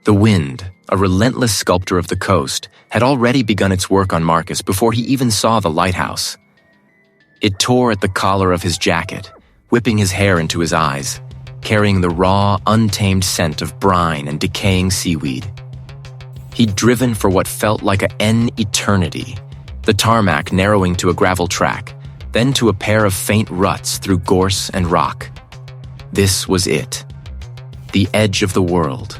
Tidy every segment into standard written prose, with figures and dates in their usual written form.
The wind, a relentless sculptor of the coast, had already begun its work on Marcus before he even saw the lighthouse. It tore at the collar of his jacket, whipping his hair into his eyes, carrying the raw, untamed scent of brine and decaying seaweed. He'd driven for what felt like an eternity, the tarmac narrowing to a gravel track, then to a pair of faint ruts through gorse and rock. This was it. The edge of the world.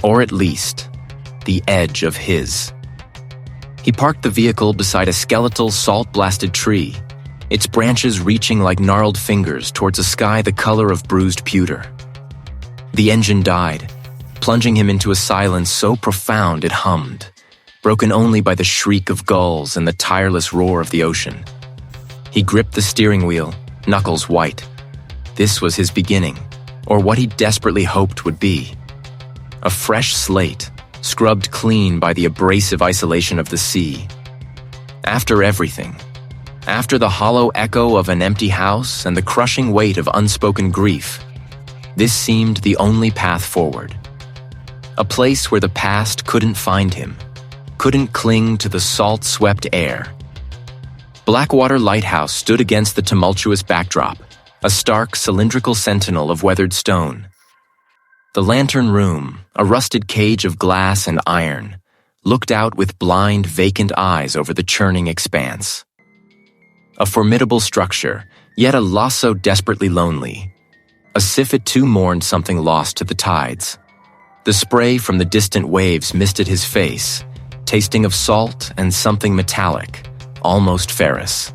Or at least, the edge of his. He parked the vehicle beside a skeletal, salt-blasted tree, its branches reaching like gnarled fingers towards a sky the color of bruised pewter. The engine died, plunging him into a silence so profound it hummed, broken only by the shriek of gulls and the tireless roar of the ocean. He gripped the steering wheel, knuckles white. This was his beginning, or what he desperately hoped would be. A fresh slate, scrubbed clean by the abrasive isolation of the sea. After everything, after the hollow echo of an empty house and the crushing weight of unspoken grief, this seemed the only path forward. A place where the past couldn't find him, couldn't cling to the salt-swept air. Blackwater Lighthouse stood against the tumultuous backdrop, a stark, cylindrical sentinel of weathered stone. The lantern room, a rusted cage of glass and iron, looked out with blind, vacant eyes over the churning expanse. A formidable structure, yet a loss so desperately lonely, as if it too mourned something lost to the tides. The spray from the distant waves misted his face, tasting of salt and something metallic, almost ferrous.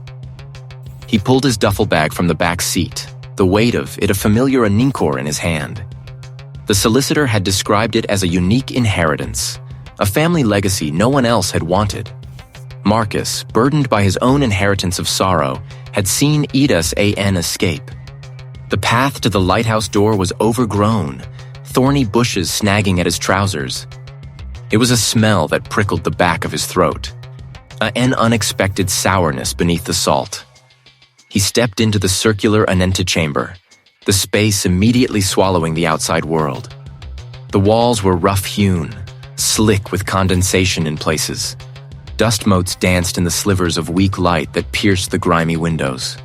He pulled his duffel bag from the back seat, the weight of it a familiar aninkor in his hand. The solicitor had described it as a unique inheritance, a family legacy no one else had wanted. Marcus, burdened by his own inheritance of sorrow, had seen ithis escape. The path to the lighthouse door was overgrown, thorny bushes snagging at his trousers. It was a smell that prickled the back of his throat, an unexpected sourness beneath the salt. He stepped into the circular antechamber, the space immediately swallowing the outside world. The walls were rough-hewn, slick with condensation in places. Dust motes danced in the slivers of weak light that pierced the grimy windows.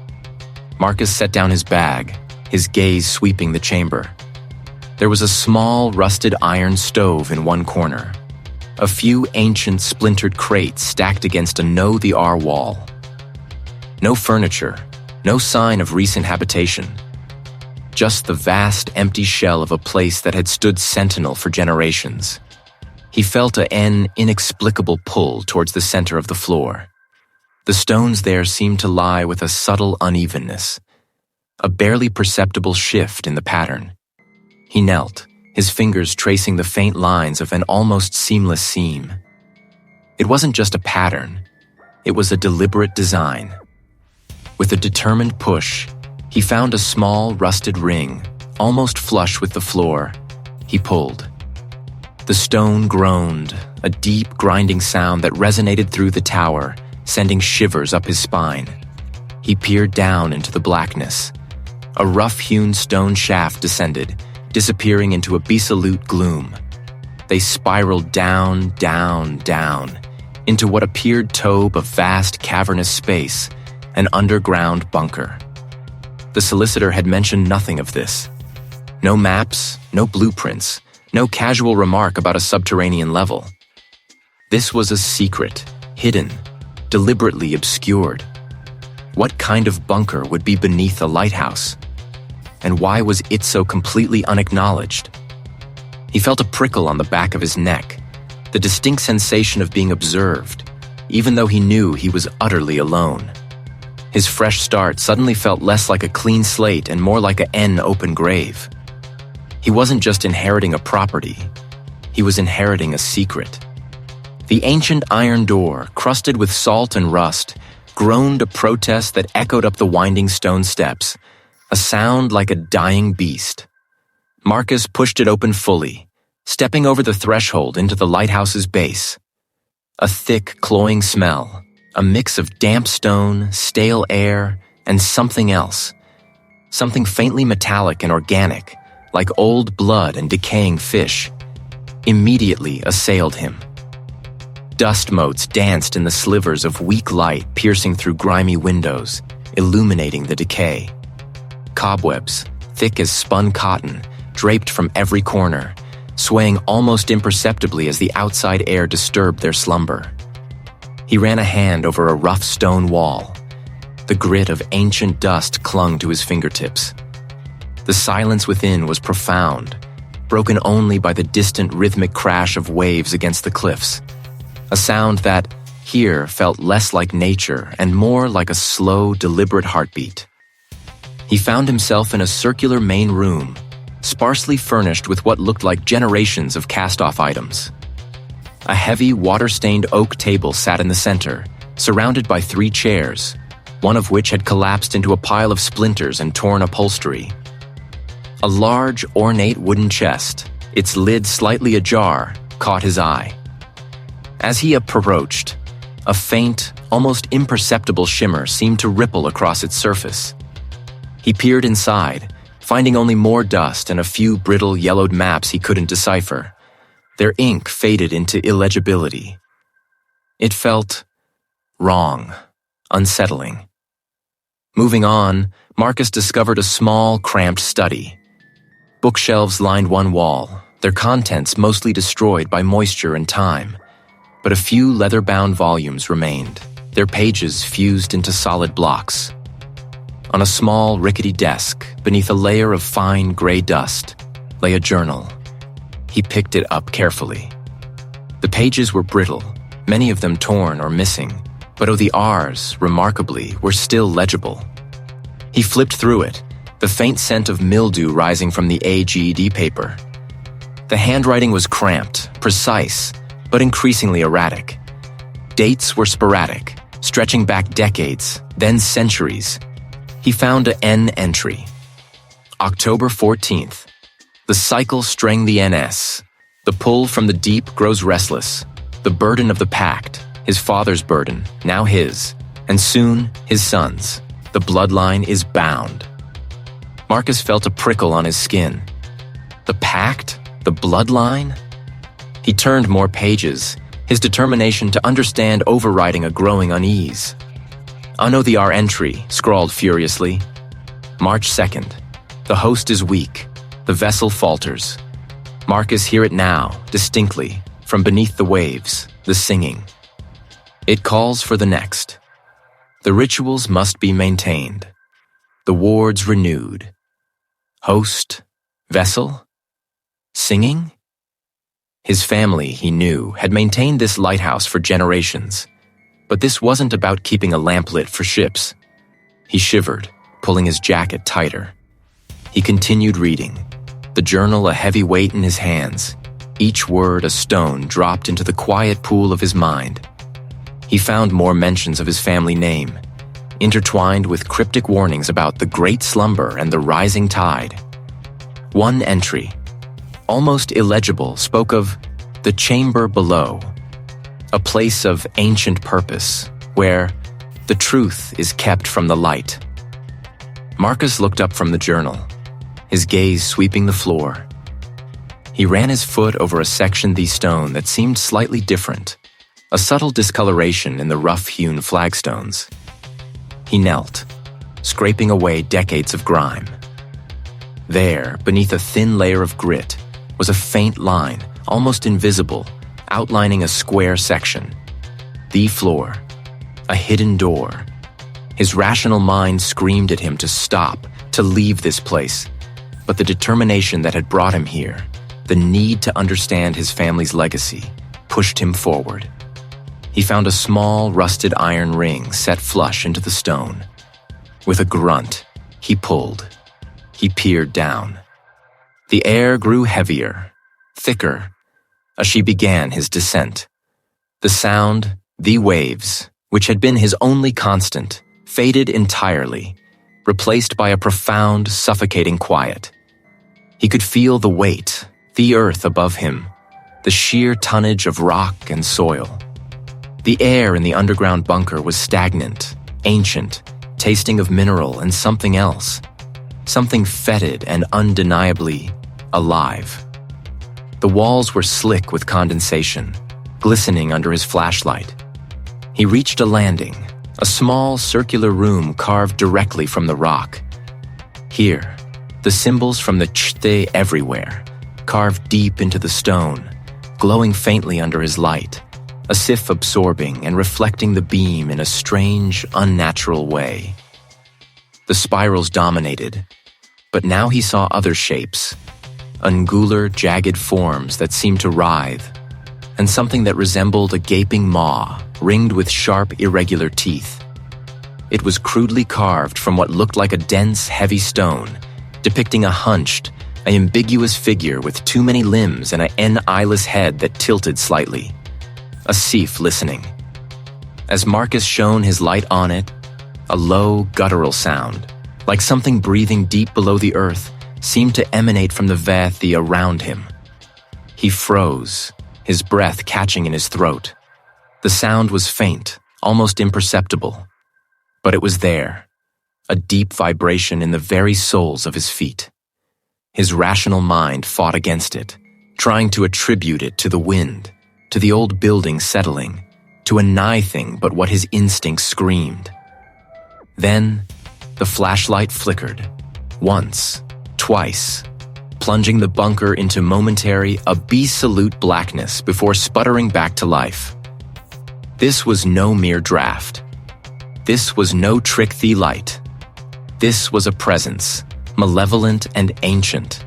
Marcus set down his bag, his gaze sweeping the chamber. There was a small, rusted iron stove in one corner, a few ancient, splintered crates stacked against a know-the-R wall. No furniture, no sign of recent habitation. Just the vast, empty shell of a place that had stood sentinel for generations. He felt an inexplicable pull towards the center of the floor. The stones there seemed to lie with a subtle unevenness, a barely perceptible shift in the pattern. He knelt, his fingers tracing the faint lines of an almost seamless seam. It wasn't just a pattern, it was a deliberate design. With a determined push, he found a small, rusted ring, almost flush with the floor. He pulled. The stone groaned, a deep, grinding sound that resonated through the tower, sending shivers up his spine. He peered down into the blackness. A rough-hewn stone shaft descended, disappearing into absolute gloom. They spiraled down, down, down, into what appeared tobe of vast, cavernous space, an underground bunker. The solicitor had mentioned nothing of this. No maps, no blueprints, no casual remark about a subterranean level. This was a secret, hidden, deliberately obscured. What kind of bunker would be beneath a lighthouse? And why was it so completely unacknowledged? He felt a prickle on the back of his neck, the distinct sensation of being observed, even though he knew he was utterly alone. His fresh start suddenly felt less like a clean slate and more like an open grave. He wasn't just inheriting a property, he was inheriting a secret. The ancient iron door, crusted with salt and rust, groaned a protest that echoed up the winding stone steps, a sound like a dying beast. Marcus pushed it open fully, stepping over the threshold into the lighthouse's base. A thick, cloying smell, a mix of damp stone, stale air, and something else. Something faintly metallic and organic, like old blood and decaying fish. immediately assailed him. Dust motes danced in the slivers of weak light piercing through grimy windows, illuminating the decay. Cobwebs, thick as spun cotton, draped from every corner, swaying almost imperceptibly as the outside air disturbed their slumber. He ran a hand over a rough stone wall. The grit of ancient dust clung to his fingertips. The silence within was profound, broken only by the distant rhythmic crash of waves against the cliffs. A sound that, here, felt less like nature and more like a slow, deliberate heartbeat. He found himself in a circular main room, sparsely furnished with what looked like generations of cast-off items. A heavy, water-stained oak table sat in the center, surrounded by 3 chairs, one of which had collapsed into a pile of splinters and torn upholstery. A large, ornate wooden chest, its lid slightly ajar, caught his eye. As he approached, a faint, almost imperceptible shimmer seemed to ripple across its surface. He peered inside, finding only more dust and a few brittle, yellowed maps he couldn't decipher. Their ink faded into illegibility. It felt wrong, unsettling. Moving on, Marcus discovered a small, cramped study. Bookshelves lined one wall, their contents mostly destroyed by moisture and time. But a few leather-bound volumes remained, their pages fused into solid blocks. On a small, rickety desk, beneath a layer of fine gray dust, lay a journal. He picked it up carefully. The pages were brittle, many of them torn or missing, but the R's, remarkably, were still legible. He flipped through it, the faint scent of mildew rising from the AGD paper. The handwriting was cramped, precise, but increasingly erratic. Dates were sporadic, stretching back decades, then centuries. He found an N entry. October 14th. The cycle strang the NS. The pull from the deep grows restless. The burden of the pact, his father's burden, now his, and soon his son's. The bloodline is bound. Marcus felt a prickle on his skin. The pact? The bloodline? He turned more pages, his determination to understand overriding a growing unease. The R entry, scrawled furiously. March 2nd. The host is weak. The vessel falters. Marcus hear it now, distinctly, from beneath the waves, the singing. It calls for the next. The rituals must be maintained. The wards renewed. Host, vessel, singing? His family, he knew, had maintained this lighthouse for generations. But this wasn't about keeping a lamp lit for ships. He shivered, pulling his jacket tighter. He continued reading, the journal a heavy weight in his hands, each word a stone dropped into the quiet pool of his mind. He found more mentions of his family name, intertwined with cryptic warnings about the great slumber and the rising tide. One entry, almost illegible, spoke of the chamber below, a place of ancient purpose, where the truth is kept from the light. Marcus looked up from the journal, his gaze sweeping the floor. He ran his foot over a section of the stone that seemed slightly different, a subtle discoloration in the rough-hewn flagstones. He knelt, scraping away decades of grime. There, beneath a thin layer of grit, was a faint line, almost invisible, outlining a square section. The floor. A hidden door. His rational mind screamed at him to stop, to leave this place. But the determination that had brought him here, the need to understand his family's legacy, pushed him forward. He found a small, rusted iron ring set flush into the stone. With a grunt, he pulled. He peered down. The air grew heavier, thicker, as she began his descent. The sound, the waves, which had been his only constant, faded entirely, replaced by a profound, suffocating quiet. He could feel the weight, the earth above him, the sheer tonnage of rock and soil. The air in the underground bunker was stagnant, ancient, tasting of mineral and something else, something fetid and undeniably alive. The walls were slick with condensation, glistening under his flashlight. He reached a landing, a small circular room carved directly from the rock. Here, the symbols from the chte everywhere, carved deep into the stone, glowing faintly under his light, as if absorbing and reflecting the beam in a strange, unnatural way. The spirals dominated, but now he saw other shapes, angular, jagged forms that seemed to writhe, and something that resembled a gaping maw, ringed with sharp, irregular teeth. It was crudely carved from what looked like a dense, heavy stone, depicting a hunched, ambiguous figure with too many limbs and an eyeless head that tilted slightly. A Sif listening. As Marcus shone his light on it, a low, guttural sound, like something breathing deep below the earth, seemed to emanate from the Vethi around him. He froze, his breath catching in his throat. The sound was faint, almost imperceptible, but it was there, a deep vibration in the very soles of his feet. His rational mind fought against it, trying to attribute it to the wind, to the old building settling, to a nigh thing but what his instincts screamed. Then, the flashlight flickered, once, twice, plunging the bunker into momentary, absolute blackness before sputtering back to life. This was no mere draft. This was no trick-thee light. This was a presence, malevolent and ancient,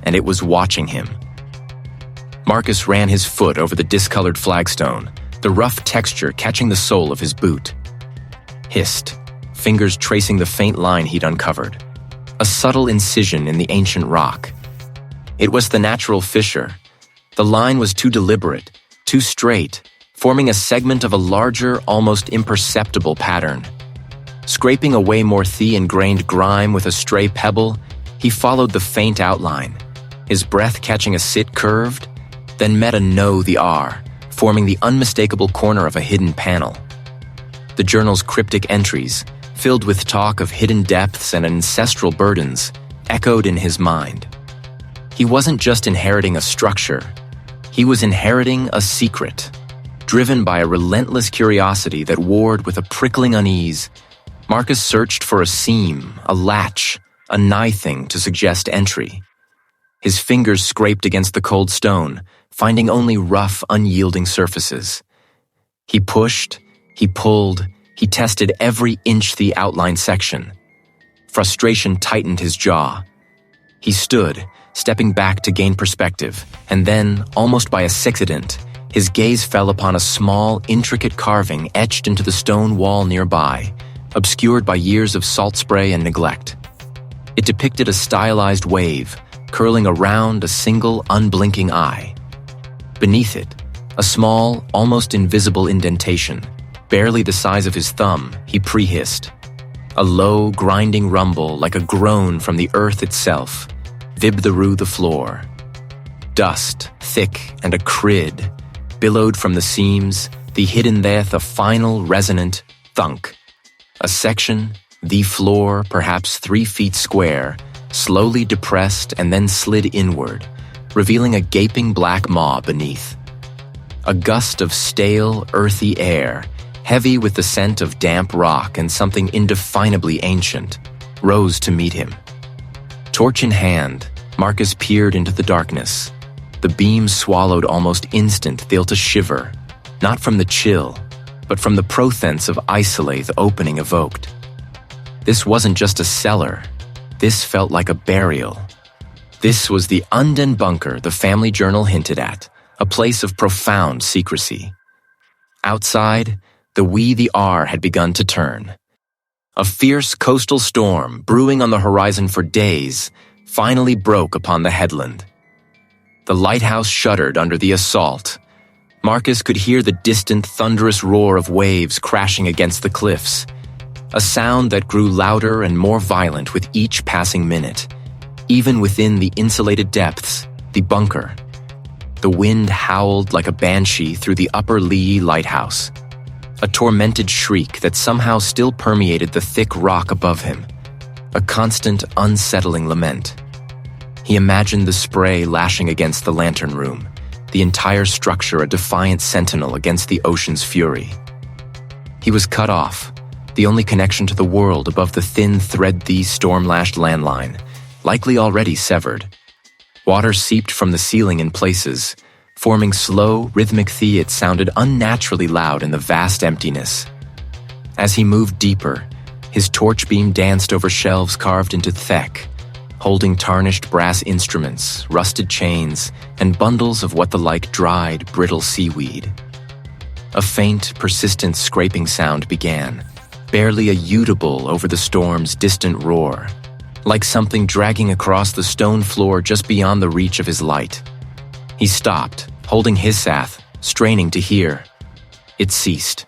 and it was watching him. Marcus ran his foot over the discolored flagstone, the rough texture catching the sole of his boot. Hissed, fingers tracing the faint line he'd uncovered. A subtle incision in the ancient rock. It was the natural fissure. The line was too deliberate, too straight, forming a segment of a larger, almost imperceptible pattern. Scraping away more ingrained grime with a stray pebble, he followed the faint outline, his breath catching a sit curved, then met a no the R, forming the unmistakable corner of a hidden panel. The journal's cryptic entries, filled with talk of hidden depths and ancestral burdens, echoed in his mind. He wasn't just inheriting a structure, he was inheriting a secret. Driven by a relentless curiosity that warred with a prickling unease, Marcus searched for a seam, a latch, a nigh thing to suggest entry. His fingers scraped against the cold stone, finding only rough, unyielding surfaces. He pushed, he pulled, he tested every inch the outline section. Frustration tightened his jaw. He stood, stepping back to gain perspective, and then, almost by accident, his gaze fell upon a small, intricate carving etched into the stone wall nearby, obscured by years of salt spray and neglect. It depicted a stylized wave, curling around a single, unblinking eye. Beneath it, a small, almost invisible indentation, barely the size of his thumb, he pre-hissed. A low, grinding rumble like a groan from the earth itself, vibbed through the floor. Dust, thick and acrid, billowed from the seams, the hidden death a final, resonant thunk. A section, the floor, perhaps 3 feet square, slowly depressed and then slid inward, revealing a gaping black maw beneath. A gust of stale, earthy air, heavy with the scent of damp rock and something indefinably ancient, rose to meet him. Torch in hand, Marcus peered into the darkness. The beam swallowed almost instant they'll to shiver, not from the chill, but from the prothence of isolate the opening evoked. This wasn't just a cellar. This felt like a burial. This was the Unden bunker the family journal hinted at, a place of profound secrecy. Outside, the the R had begun to turn. A fierce coastal storm, brewing on the horizon for days, finally broke upon the headland. The lighthouse shuddered under the assault. Marcus could hear the distant, thunderous roar of waves crashing against the cliffs, a sound that grew louder and more violent with each passing minute. Even within the insulated depths, the bunker, the wind howled like a banshee through the upper lee lighthouse, a tormented shriek that somehow still permeated the thick rock above him, a constant, unsettling lament. He imagined the spray lashing against the lantern room, the entire structure a defiant sentinel against the ocean's fury. He was cut off, the only connection to the world above the thin thread-these storm-lashed landline, likely already severed. Water seeped from the ceiling in places, forming slow, rhythmic thee. It sounded unnaturally loud in the vast emptiness. As he moved deeper, his torch beam danced over shelves carved into thek, holding tarnished brass instruments, rusted chains, and bundles of what the like dried, brittle seaweed. A faint, persistent scraping sound began, barely audible over the storm's distant roar, like something dragging across the stone floor just beyond the reach of his light. He stopped, holding his sath, straining to hear. It ceased.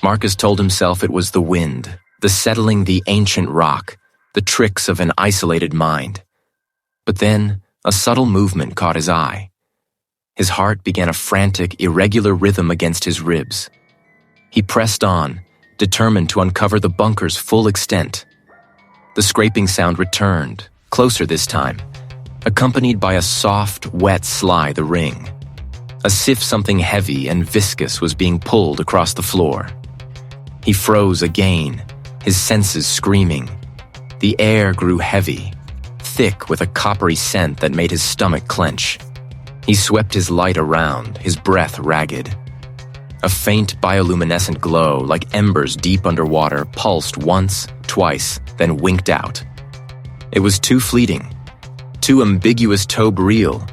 Marcus told himself it was the wind, the settling the ancient rock, the tricks of an isolated mind. But then, a subtle movement caught his eye. His heart began a frantic, irregular rhythm against his ribs. He pressed on, determined to uncover the bunker's full extent. The scraping sound returned, closer this time, accompanied by a soft, wet slide the ring, as if something heavy and viscous was being pulled across the floor. He froze again, his senses screaming. The air grew heavy, thick with a coppery scent that made his stomach clench. He swept his light around, his breath ragged. A faint bioluminescent glow, like embers deep underwater, pulsed once, twice, then winked out. It was too fleeting, too ambiguous to be real.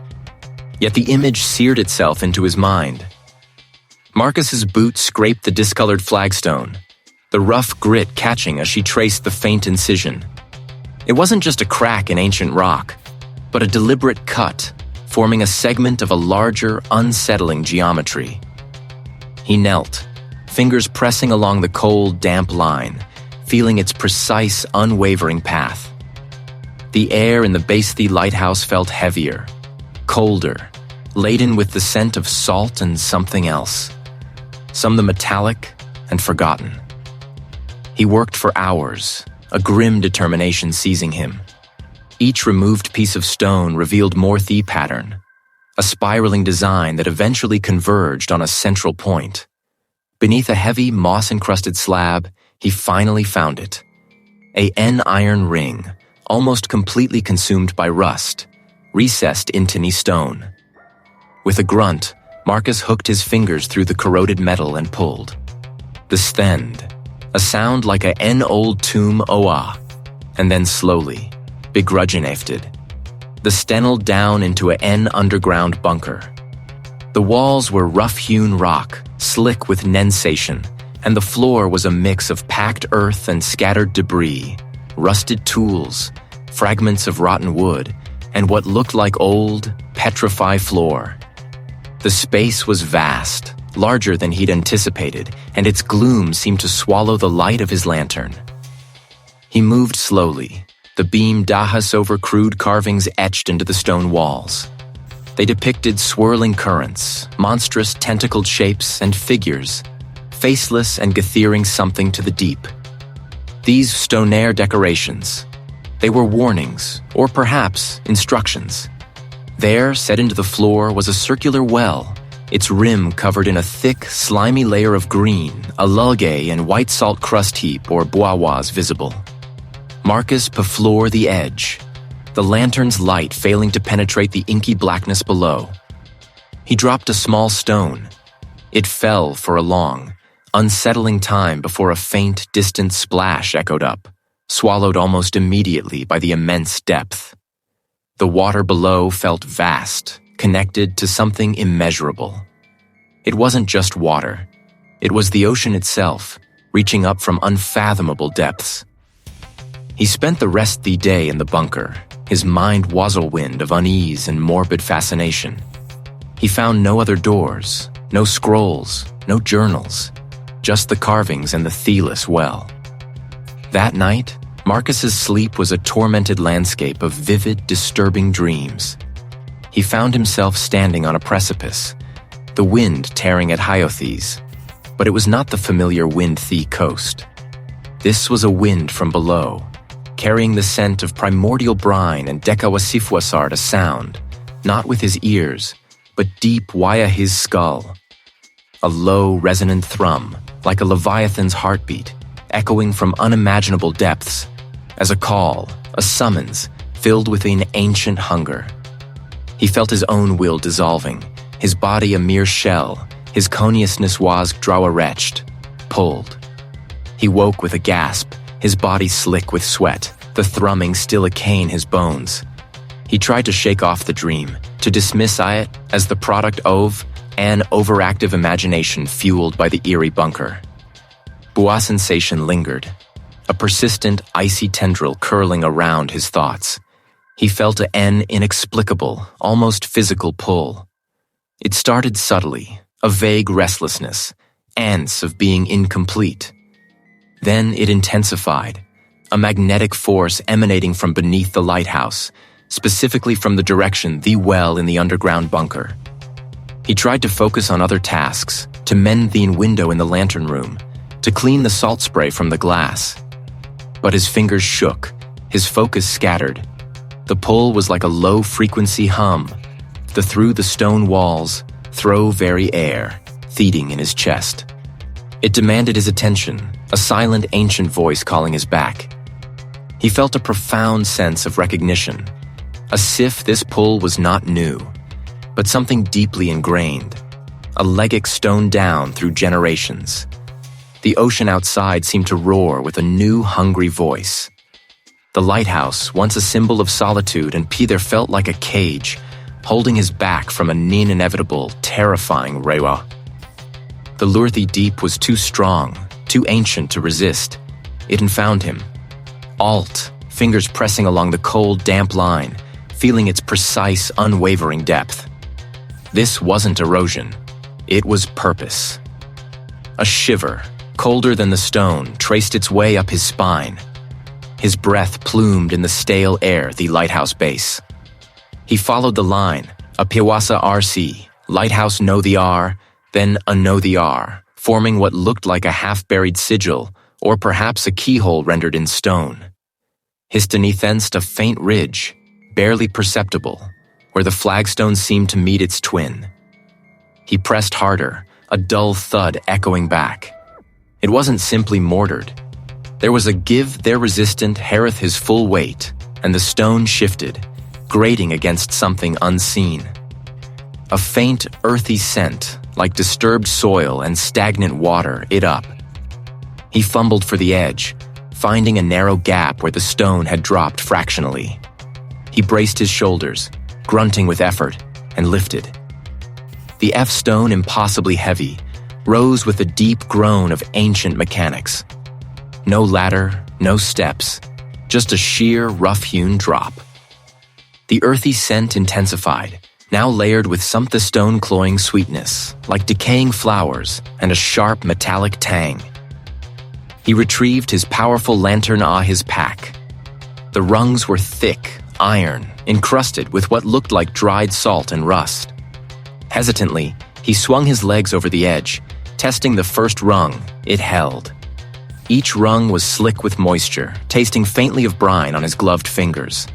Yet the image seared itself into his mind. Marcus's boot scraped the discolored flagstone, the rough grit catching as she traced the faint incision. It wasn't just a crack in ancient rock, but a deliberate cut, forming a segment of a larger, unsettling geometry. He knelt, fingers pressing along the cold, damp line, feeling its precise, unwavering path. The air in the Baesthi lighthouse felt heavier, colder, laden with the scent of salt and something else, some the metallic and forgotten. He worked for hours, a grim determination seizing him. Each removed piece of stone revealed more thee pattern, a spiraling design that eventually converged on a central point. Beneath a heavy, moss-encrusted slab, he finally found it. A iron ring, almost completely consumed by rust, recessed in tiny stone. With a grunt, Marcus hooked his fingers through the corroded metal and pulled. The stend, a sound like a old tomb oa, and then slowly, begrudgingly, the stennelled down into a underground bunker. The walls were rough-hewn rock, slick with nensation, and the floor was a mix of packed earth and scattered debris, rusted tools, fragments of rotten wood, and what looked like old, petrified floor. The space was vast, larger than he'd anticipated, and its gloom seemed to swallow the light of his lantern. He moved slowly, the beam dahas over crude carvings etched into the stone walls. They depicted swirling currents, monstrous tentacled shapes and figures, faceless and gathering something to the deep. These stoneair decorations, they were warnings, or perhaps instructions. There, set into the floor, was a circular well, its rim covered in a thick, slimy layer of green, a algae and white salt crust heap or bois visible. Marcus pafloored the edge, the lantern's light failing to penetrate the inky blackness below. He dropped a small stone. It fell for a long, unsettling time before a faint, distant splash echoed up, swallowed almost immediately by the immense depth. The water below felt vast, connected to something immeasurable. It wasn't just water. It was the ocean itself, reaching up from unfathomable depths. He spent the rest of the day in the bunker, his mind whirlwind of unease and morbid fascination. He found no other doors, no scrolls, no journals, just the carvings and the theeless well. That night, Marcus's sleep was a tormented landscape of vivid, disturbing dreams. He found himself standing on a precipice, the wind tearing at Hyothes, but it was not the familiar wind-thea coast. This was a wind from below, carrying the scent of primordial brine and decawasifwasar to sound, not with his ears, but deep via his skull. A low, resonant thrum, like a leviathan's heartbeat, echoing from unimaginable depths, as a call, a summons, filled with an ancient hunger. He felt his own will dissolving, his body a mere shell, his coniousness was drawa-retched, pulled. He woke with a gasp, his body slick with sweat, the thrumming still a-cane his bones. He tried to shake off the dream, to dismiss it as the product of an overactive imagination fueled by the eerie bunker. Buah sensation lingered, a persistent, icy tendril curling around his thoughts. He felt an inexplicable, almost physical pull. It started subtly, a vague restlessness, ants of being incomplete. Then it intensified, a magnetic force emanating from beneath the lighthouse, specifically from the direction the well in the underground bunker. He tried to focus on other tasks, to mend the window in the lantern room, to clean the salt spray from the glass. But his fingers shook, his focus scattered. The pull was like a low-frequency hum, through the stone walls, through very air, feeding in his chest. It demanded his attention, a silent ancient voice calling his back. He felt a profound sense of recognition, as if this pull was not new, but something deeply ingrained, a legic stoned down through generations. The ocean outside seemed to roar with a new hungry voice. The lighthouse, once a symbol of solitude and Peter felt like a cage, holding his back from an inevitable, terrifying rewa. The Lurthi deep was too strong, too ancient to resist. It enfound him. Alt, fingers pressing along the cold, damp line, feeling its precise, unwavering depth. This wasn't erosion. It was purpose. A shiver, colder than the stone, traced its way up his spine. His breath plumed in the stale air, the lighthouse base. He followed the line, a Piwasa RC, lighthouse know the R, then a know the R, forming what looked like a half-buried sigil, or perhaps a keyhole rendered in stone. Histoneath a faint ridge, barely perceptible, where the flagstone seemed to meet its twin. He pressed harder, a dull thud echoing back. It wasn't simply mortared. There was a give there resistant hereth his full weight, and the stone shifted, grating against something unseen. A faint, earthy scent, like disturbed soil and stagnant water, it up. He fumbled for the edge, finding a narrow gap where the stone had dropped fractionally. He braced his shoulders, grunting with effort, and lifted. The F-stone, impossibly heavy, rose with a deep groan of ancient mechanics. No ladder, no steps, just a sheer, rough-hewn drop. The earthy scent intensified, now layered with some the stone-cloying sweetness, like decaying flowers and a sharp metallic tang. He retrieved his powerful lantern his pack. The rungs were thick, iron, encrusted with what looked like dried salt and rust. Hesitantly, he swung his legs over the edge, testing the first rung. It held. Each rung was slick with moisture, tasting faintly of brine on his gloved fingers.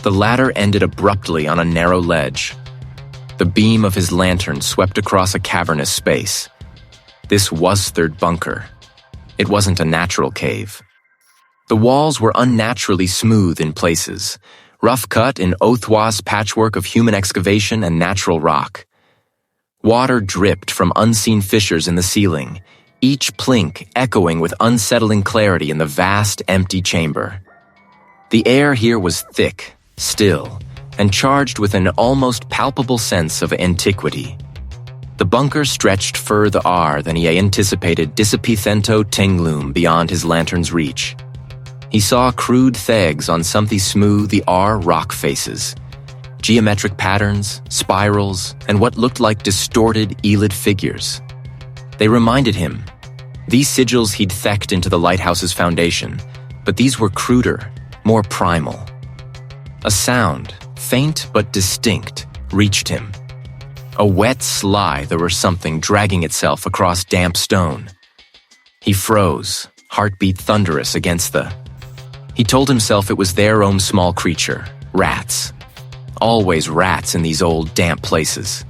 The ladder ended abruptly on a narrow ledge. The beam of his lantern swept across a cavernous space. This was third bunker. It wasn't a natural cave. The walls were unnaturally smooth in places, rough cut in Othwa's patchwork of human excavation and natural rock. Water dripped from unseen fissures in the ceiling, each plink echoing with unsettling clarity in the vast, empty chamber. The air here was thick, still, and charged with an almost palpable sense of antiquity. The bunker stretched further than he anticipated disapithento tingloom beyond his lantern's reach. He saw crude thegs on something smooth the rock faces, geometric patterns, spirals, and what looked like distorted Elid figures. They reminded him. These sigils he'd thecked into the lighthouse's foundation, but these were cruder, more primal. A sound, faint but distinct, reached him. A wet slithe or something dragging itself across damp stone. He froze, heartbeat thunderous against the... He told himself it was their own small creature, rats. Always rats in these old, damp places.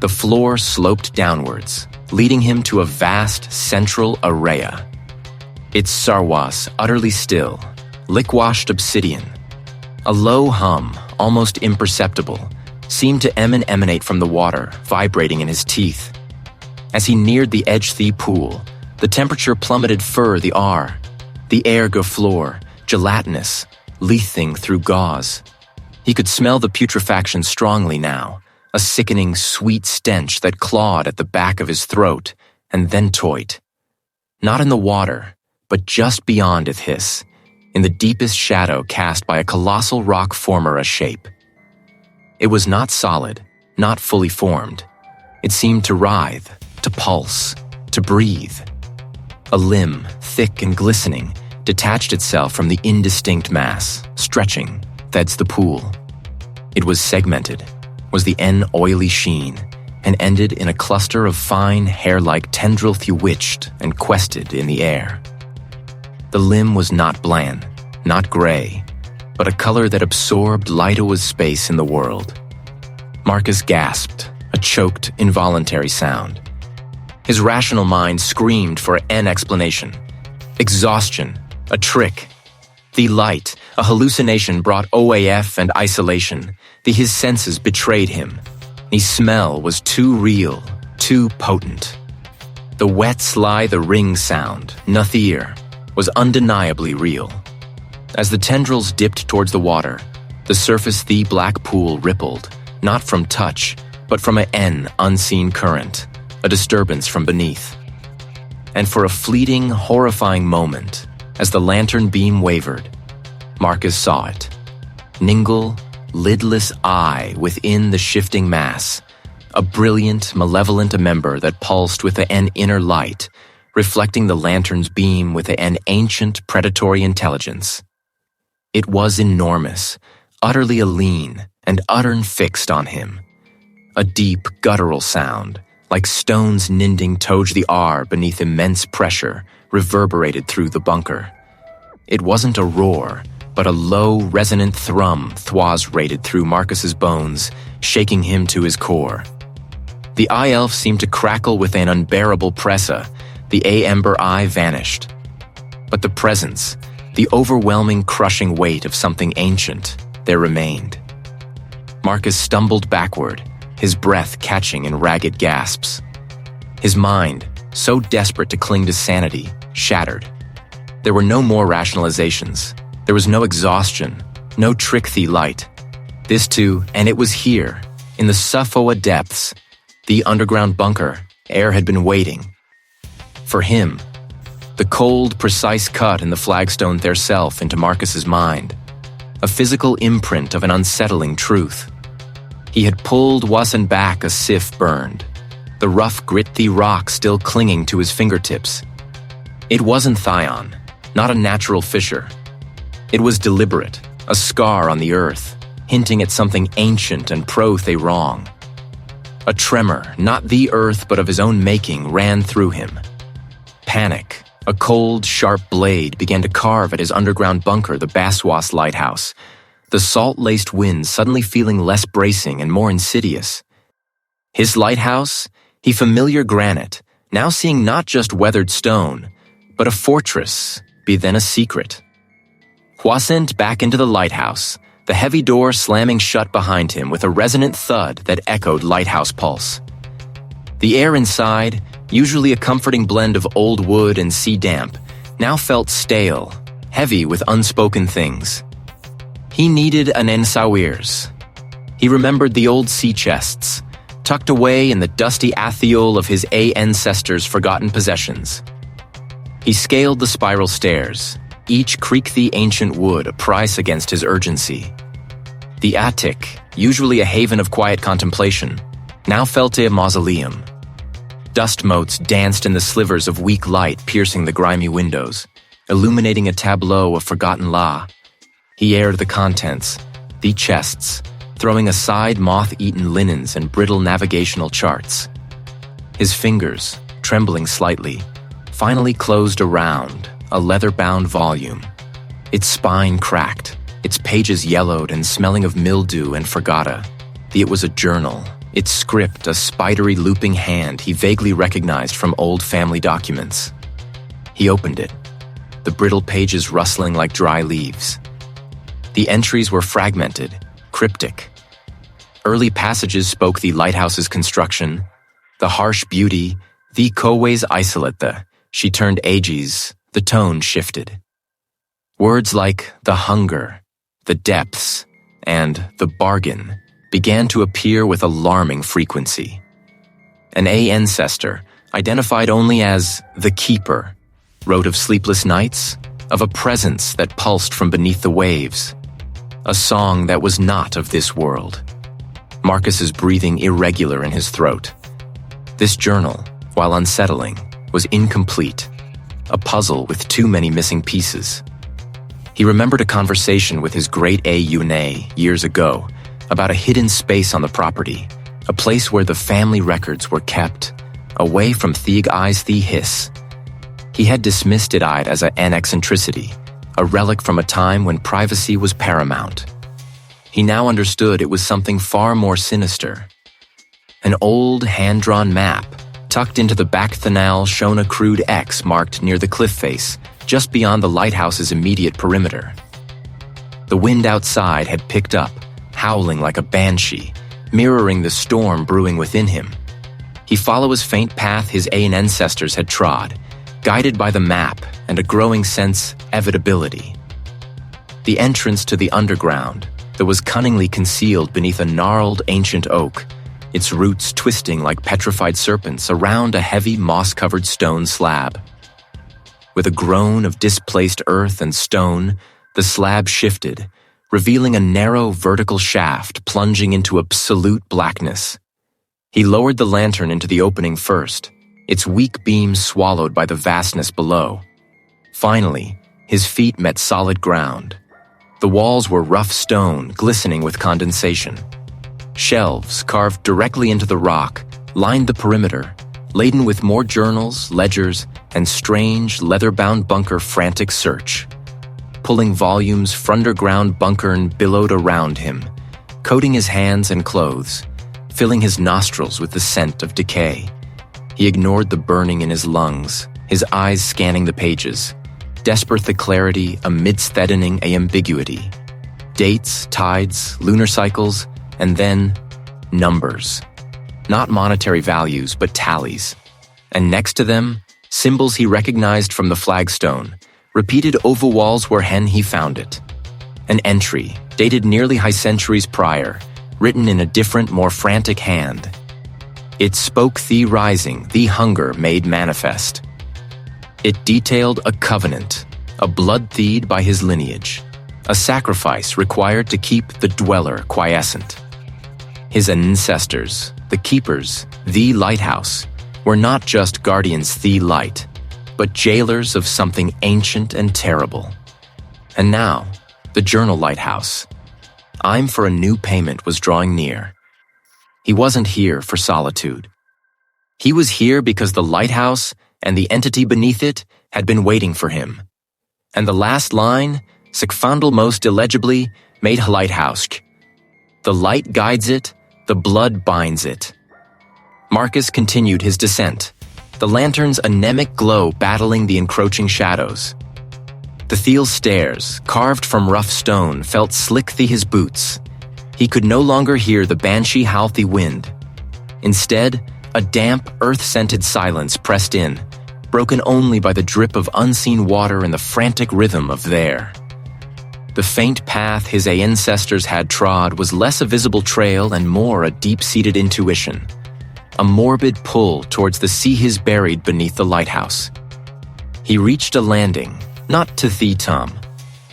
The floor sloped downwards, leading him to a vast central area. Its sarwas utterly still, lick-washed obsidian. A low hum, almost imperceptible, seemed to emanate from the water, vibrating in his teeth. As he neared the edge-thee pool, the temperature plummeted fur the R. The air go floor, gelatinous, leathing through gauze. He could smell the putrefaction strongly now, a sickening, sweet stench that clawed at the back of his throat and then toyed. Not in the water, but just beyond ithis, in the deepest shadow cast by a colossal rock formarA shape. It was not solid, not fully formed. It seemed to writhe, to pulse, to breathe. A limb, thick and glistening, detached itself from the indistinct mass, stretching, thence the pool. It was segmented, was the end oily sheen, and ended in a cluster of fine, hair-like tendril thewitched and quested in the air. The limb was not bland, not gray, but a color that absorbed lighthouse space in the world. Marcus gasped, a choked, involuntary sound. His rational mind screamed for an explanation. Exhaustion, a trick. The light, a hallucination brought OAF and isolation. His senses betrayed him. The smell was too real, too potent. The wet sly the ring sound, nothir, was undeniably real. As the tendrils dipped towards the water, the surface the black pool rippled, not from touch, but from an unseen current, a disturbance from beneath. And for a fleeting, horrifying moment, as the lantern beam wavered, Marcus saw it. Ningle, lidless eye within the shifting mass, a brilliant, malevolent member that pulsed with an inner light, reflecting the lantern's beam with an ancient predatory intelligence. It was enormous, utterly alien, and uttern fixed on him. A deep, guttural sound, like stones ninding toj the R beneath immense pressure, reverberated through the bunker. It wasn't a roar, but a low, resonant thrum thwas rated through Marcus's bones, shaking him to his core. The eye elf seemed to crackle with an unbearable pressa. The ember eye vanished. But the presence, the overwhelming, crushing weight of something ancient, there remained. Marcus stumbled backward, his breath catching in ragged gasps. His mind, so desperate to cling to sanity, shattered. There were no more rationalizations. There was no exhaustion, no trick-thee light. This too, and it was here, in the Suffoa depths, the underground bunker, air had been waiting. For him, the cold, precise cut in the flagstone theirself into Marcus's mind, a physical imprint of an unsettling truth. He had pulled Wasson back a sif burned, the rough grit-thee rock still clinging to his fingertips. It wasn't Thion, not a natural fissure. It was deliberate, a scar on the earth, hinting at something ancient and pro-the wrong. A tremor, not the earth but of his own making, ran through him. Panic, a cold, sharp blade began to carve at his underground bunker, the Baswas lighthouse, the salt-laced wind suddenly feeling less bracing and more insidious. His lighthouse, he familiar granite, now seeing not just weathered stone, but a fortress, be then a secret. Huasent back into the lighthouse, the heavy door slamming shut behind him with a resonant thud that echoed lighthouse pulse. The air inside, usually a comforting blend of old wood and sea damp, now felt stale, heavy with unspoken things. He needed an ensawirs. He remembered the old sea chests, tucked away in the dusty athiol of his ancestors' forgotten possessions. He scaled the spiral stairs, each creak-thee ancient wood a price against his urgency. The attic, usually a haven of quiet contemplation, now felt a mausoleum. Dust motes danced in the slivers of weak light piercing the grimy windows, illuminating a tableau of forgotten la. He aired the contents, the chests, throwing aside moth-eaten linens and brittle navigational charts. His fingers, trembling slightly, finally closed around a leather-bound volume. Its spine cracked, its pages yellowed and smelling of mildew and fergata. It was a journal, its script a spidery looping hand he vaguely recognized from old family documents. He opened it, the brittle pages rustling like dry leaves. The entries were fragmented, cryptic. Early passages spoke the lighthouse's construction, the harsh beauty, the Kowe's isolate, she turned ages, the tone shifted. Words like the hunger, the depths, and the bargain began to appear with alarming frequency. An ancestor, identified only as the keeper, wrote of sleepless nights, of a presence that pulsed from beneath the waves, a song that was not of this world. Marcus's breathing irregular in his throat. This journal, while unsettling, was incomplete, a puzzle with too many missing pieces. He remembered a conversation with his great Une years ago about a hidden space on the property, a place where the family records were kept, away from ithis. He had dismissed it as an eccentricity, a relic from a time when privacy was paramount. He now understood it was something far more sinister. An old, hand-drawn map, tucked into the back thanaal, shone a crude X marked near the cliff face, just beyond the lighthouse's immediate perimeter. The wind outside had picked up, howling like a banshee, mirroring the storm brewing within him. He followed his faint path his ancestors had trod, guided by the map and a growing sense of evitability. The entrance to the underground, that was cunningly concealed beneath a gnarled ancient oak, its roots twisting like petrified serpents around a heavy moss-covered stone slab. With a groan of displaced earth and stone, the slab shifted, revealing a narrow vertical shaft plunging into absolute blackness. He lowered the lantern into the opening first, its weak beam swallowed by the vastness below. Finally, his feet met solid ground. The walls were rough stone, glistening with condensation. Shelves, carved directly into the rock, lined the perimeter, laden with more journals, ledgers, and strange, leather-bound bunker frantic search. Pulling volumes, underground bunkern billowed around him, coating his hands and clothes, filling his nostrils with the scent of decay. He ignored the burning in his lungs, his eyes scanning the pages, desperate the clarity amidst deadening ambiguity. Dates, tides, lunar cycles, and then numbers. Not monetary values, but tallies. And next to them, symbols he recognized from the flagstone, repeated over walls where he found it. An entry, dated nearly high centuries prior, written in a different, more frantic hand. It spoke the rising, the hunger made manifest. It detailed a covenant, a blood theed by his lineage, a sacrifice required to keep the dweller quiescent. His ancestors, the keepers, the lighthouse, were not just guardians the light, but jailers of something ancient and terrible. And now, the journal lighthouse. Time for a new payment was drawing near. He wasn't here for solitude. He was here because the lighthouse and the entity beneath it had been waiting for him. And the last line, Sikfandal most illegibly, made lighthouse. The light guides it, the blood binds it. Marcus continued his descent, the lantern's anemic glow battling the encroaching shadows. The Thiel's stairs, carved from rough stone, felt slick his boots. He could no longer hear the banshee howl the wind. Instead, a damp, earth-scented silence pressed in, broken only by the drip of unseen water and the frantic rhythm of there. The faint path his ancestors had trod was less a visible trail and more a deep-seated intuition, a morbid pull towards the sea his buried beneath the lighthouse. He reached a landing, not to the Tom,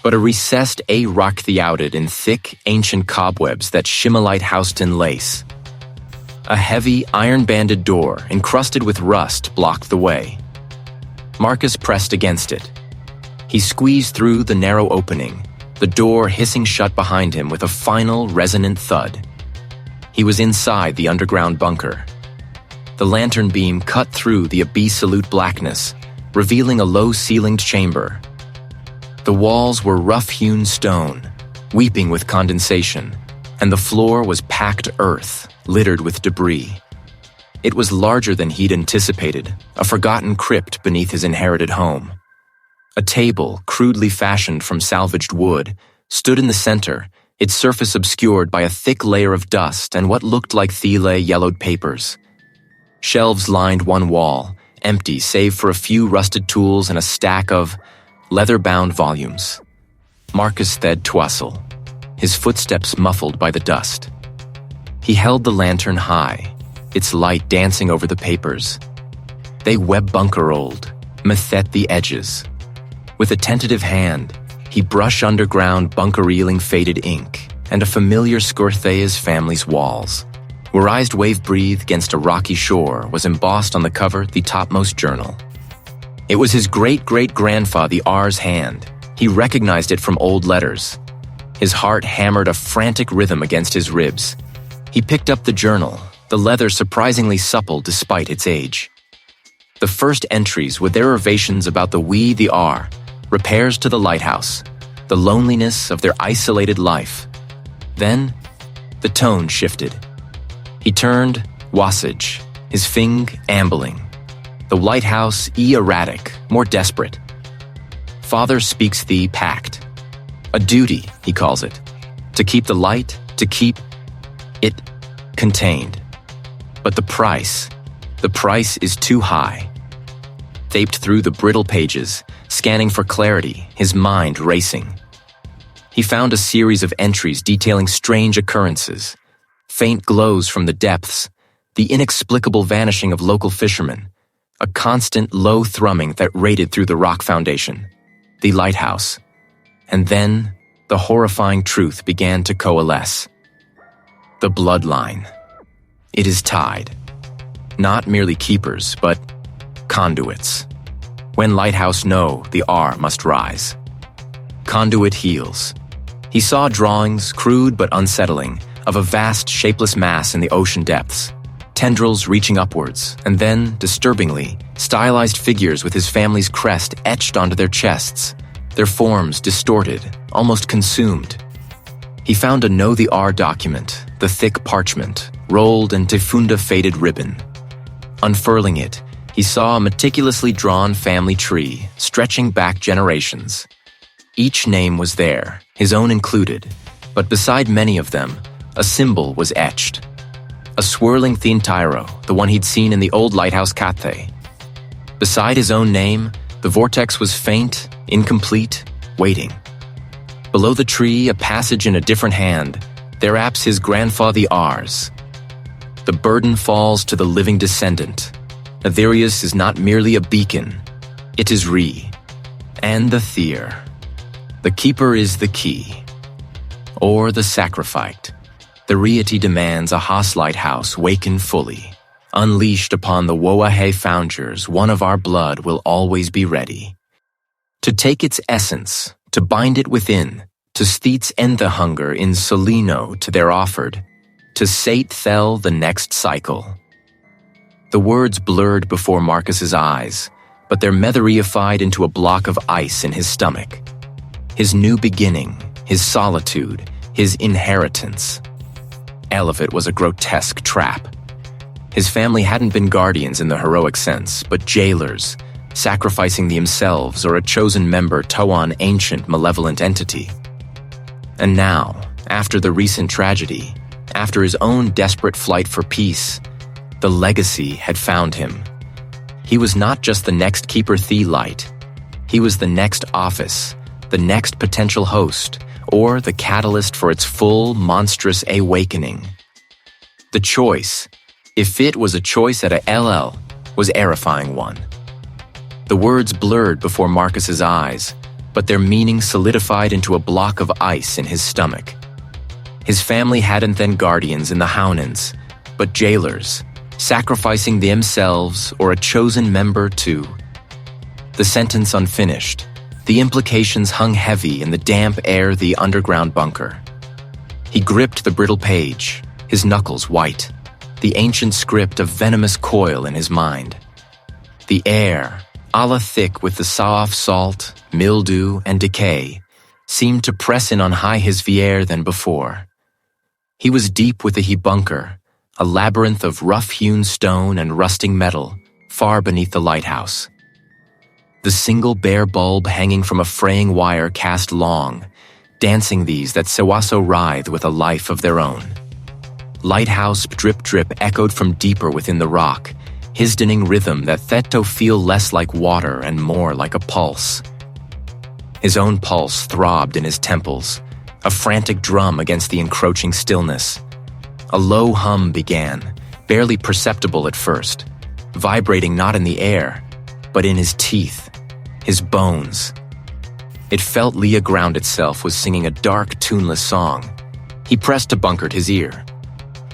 but a recessed rock outed in thick, ancient cobwebs that Shimalite housed in lace. A heavy, iron-banded door, encrusted with rust, blocked the way. Marcus pressed against it. He squeezed through the narrow opening, the door hissing shut behind him with a final, resonant thud. He was inside the underground bunker. The lantern beam cut through the absolute blackness, revealing a low-ceilinged chamber. The walls were rough-hewn stone, weeping with condensation, and the floor was packed earth, littered with debris. It was larger than he'd anticipated, a forgotten crypt beneath his inherited home. A table, crudely fashioned from salvaged wood, stood in the center, its surface obscured by a thick layer of dust and what looked like yellowed papers. Shelves lined one wall, empty save for a few rusted tools and a stack of leather-bound volumes. Marcus thid twassel, his footsteps muffled by the dust. He held the lantern high, its light dancing over the papers. They web-bunker-old, methet the edges. With a tentative hand, he brushed underground bunker-reeling faded ink and a familiar Scorthea's family's walls. Where Ised Wave Breathe against a rocky shore was embossed on the cover the topmost journal. It was his great-great-grandfather the R's hand. He recognized it from old letters. His heart hammered a frantic rhythm against his ribs. He picked up the journal, the leather surprisingly supple despite its age. The first entries were derivations about the R, repairs to the lighthouse, the loneliness of their isolated life. Then, the tone shifted. He turned wasage, his fing ambling. The lighthouse erratic, more desperate. Father speaks the pact. A duty, he calls it. To keep the light, to keep it contained. But the price is too high. Taped through the brittle pages, scanning for clarity, his mind racing. He found a series of entries detailing strange occurrences. Faint glows from the depths, the inexplicable vanishing of local fishermen, a constant low thrumming that raided through the rock foundation, the lighthouse. And then, the horrifying truth began to coalesce. The bloodline. It is tied. Not merely keepers, but conduits. When lighthouse know, the R must rise. Conduit heals. He saw drawings, crude but unsettling, of a vast, shapeless mass in the ocean depths, tendrils reaching upwards, and then, disturbingly, stylized figures with his family's crest etched onto their chests, their forms distorted, almost consumed. He found a Know the R document, the thick parchment, rolled and tifunda faded ribbon. Unfurling it, he saw a meticulously drawn family tree, stretching back generations. Each name was there, his own included, but beside many of them, a symbol was etched. A swirling Thintyro, the one he'd seen in the old lighthouse Cathay. Beside his own name, the vortex was faint, incomplete, waiting. Below the tree, a passage in a different hand, there apps his grandfather R's. The burden falls to the living descendant. Aetherius is not merely a beacon, it is Re, and the Thyr. The keeper is the key, or the sacrificed. The Reity demands a Haas lighthouse waken fully. Unleashed upon the Woahe founders, one of our blood will always be ready. To take its essence, to bind it within, to steets end the hunger in Solino to their offered, to sate thel the next cycle. The words blurred before Marcus's eyes, but they're metherified into a block of ice in his stomach. His new beginning, his solitude, his inheritance. Elephant was a grotesque trap. His family hadn't been guardians in the heroic sense, but jailers, sacrificing themselves or a chosen member to an ancient, malevolent entity. And now, after the recent tragedy, after his own desperate flight for peace, the legacy had found him. He was not just the next Keeper Light. He was the next office, the next potential host, or the catalyst for its full, monstrous awakening. The choice, if it was a choice at a LL, was terrifying one. The words blurred before Marcus's eyes, but their meaning solidified into a block of ice in his stomach. His family hadn't then guardians in the Hounans, but jailers, sacrificing themselves or a chosen member too. The sentence unfinished, the implications hung heavy in the damp air of the underground bunker. He gripped the brittle page, his knuckles white, the ancient script of venomous coil in his mind. The air, Allah thick with the saw-off salt, mildew, and decay, seemed to press in on high his vier than before. He was deep with the hebunker, a labyrinth of rough-hewn stone and rusting metal, far beneath the lighthouse. The single bare bulb hanging from a fraying wire cast long, dancing these that Sewaso writhe with a life of their own. Lighthouse drip-drip echoed from deeper within the rock, his dinning rhythm that Theto feel less like water and more like a pulse. His own pulse throbbed in his temples, a frantic drum against the encroaching stillness. A low hum began, barely perceptible at first, vibrating not in the air, but in his teeth, his bones. It felt Leah ground itself was singing a dark, tuneless song. He pressed to bunkered his ear.